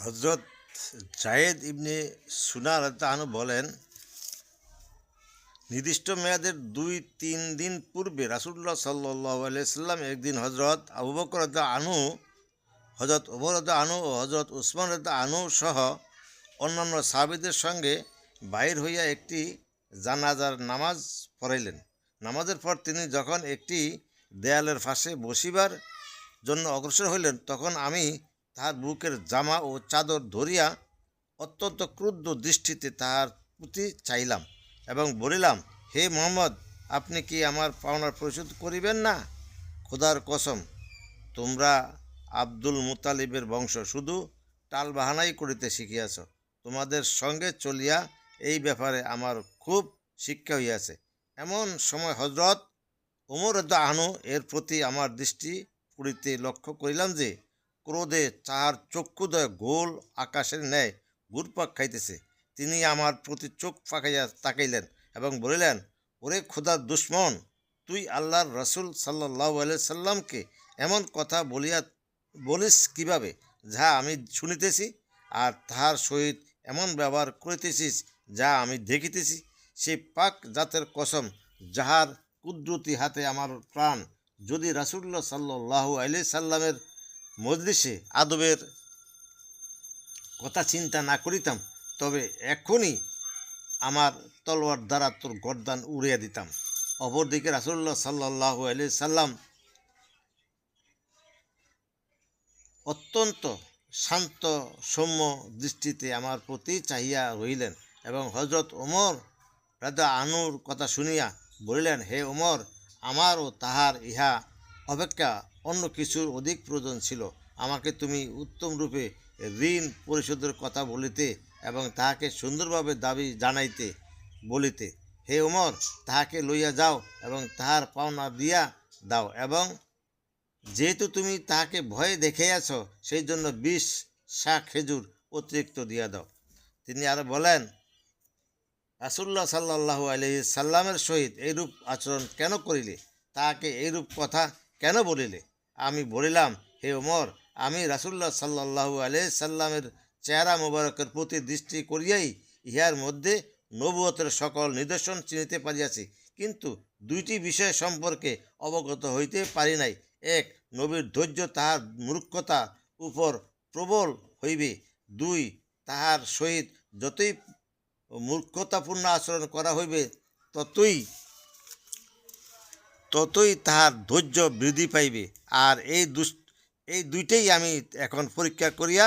হজরত জায়েদ ইবনে সুনা রাদিয়াল্লাহু বলেন, নির্দিষ্ট মেয়াদের 2-3 দিন পূর্বে রাসূলুল্লাহ সাল্লাল্লাহু আলাইহি সাল্লাম একদিন হজরত আবু বকর রাদিয়াল্লাহু আনহু, হজরত ওমর রাদিয়াল্লাহু আনহু ও হজরত উসমান রাদিয়াল্লাহু আনহু সহ অন্যান্য সাহাবীদের সঙ্গে বাইর হইয়া একটি জানাজার নামাজ পড়াইলেন। নামাজের পর তিনি যখন একটি দেয়ালের পাশে বসিবার জন্য অগ্রসর হইলেন, তখন আমি তাহার বুকের জামা ও চাদর ধরিয়া অত্যন্ত ক্রুদ্ধ দৃষ্টিতে তাহার প্রতি চাইলাম এবং বলিলাম, হে মুহাম্মদ, আপনি কি আমার পাওনার পরিশোধ করিবেন না? খোদার কসম, তোমরা আব্দুল মুতালিবের বংশ, শুধু টালবাহানাই করিতে শিখিয়াছ। তোমাদের সঙ্গে চলিয়া এই ব্যাপারে আমার খুব শিক্ষা হইয়াছে। এমন সময় হজরত ওমর রাদিয়াল্লাহু আনহু এর প্রতি আমার দৃষ্টি পড়িতে লক্ষ্য করিলাম যে ক্রোধে তাহার চক্ষুদ্বয় গোল আকাশের ন্যায় ঘুরপাক খাইতেছে। তিনি আমার প্রতি চোখ পাকাইয়া তাকাইলেন এবং বলিলেন, ওরে খোদার দুশ্মন, তুই আল্লাহর রসুল সাল্লাল্লাহু আলাইহি সাল্লামকে এমন কথা বলিস কিভাবে, যা আমি শুনিতেছি, আর তাহার সহিত এমন ব্যবহার করিতেছিস যা আমি দেখিতেছি? সেই পাক জাতের কসম, যাহার কুদরতি হাতে আমার প্রাণ, যদি রাসূলুল্লাহ সাল্লাল্লাহু আলাইহি সাল্লামের মজলিসে আদবের কথা চিন্তা না করিতাম, তবে এখনই আমার তলোয়ার দ্বারা তোর গর্দান উড়িয়ে দিতাম। অপরদিকে রাসূলুল্লাহ সাল্লাল্লাহু আলাইহি সাল্লাম অত্যন্ত শান্ত সৌম্য দৃষ্টিতে আমার প্রতি চাহিয়া রহিলেন এবং হজরত ওমর রাদিয়াল্লাহু আনহুর কথা শুনিয়া বলিলেন, হে ওমর, আমারও তাহার ইহা অপেক্ষা অন্য কিছুর অধিক প্রয়োজন ছিল। আমাকে তুমি উত্তম রূপে ঋণ পরিশোধের কথা বলিতে এবং তাহাকে সুন্দরভাবে দাবি জানাইতে বলিতে। হে ওমর, তাহাকে লইয়া যাও এবং তাহার পাওনা দিয়া দাও, এবং যেহেতু তুমি তাহাকে ভয়ে দেখাইয়াছ, সেই জন্য 20 শাহ খেজুর অতিরিক্ত দিয়া দাও। তিনি আরো বলেন, রাসূলুল্লাহ সাল্লাল্লাহু আলাইহি সাল্লামের সহিত এইরূপ আচরণ কেন করিলে? তাহাকে এইরূপ কথা কেন বলিলে? আমি বলিলাম, হে ওমর, আমি রাসূলুল্লাহ সাল্লাল্লাহু আলাইহি সাল্লামের চেহারা মোবারকের প্রতি দৃষ্টি করিয়াই ইহার মধ্যে নবুয়তের সকল নিদর্শন চিনিতে পারিয়াছি, কিন্তু 2টি বিষয় সম্পর্কে অবগত হইতে পারি নাই। এক, নবীর ধৈর্য তাহার মূর্খতা উপর প্রবল হইবে। 2, তাহার সহিত যতই মূর্খতাপূর্ণ আচরণ করা হইবে, ততই তাহার ধৈর্য বৃদ্ধি পাইবে। আর এই 2টাই আমি এখন পরীক্ষা করিয়া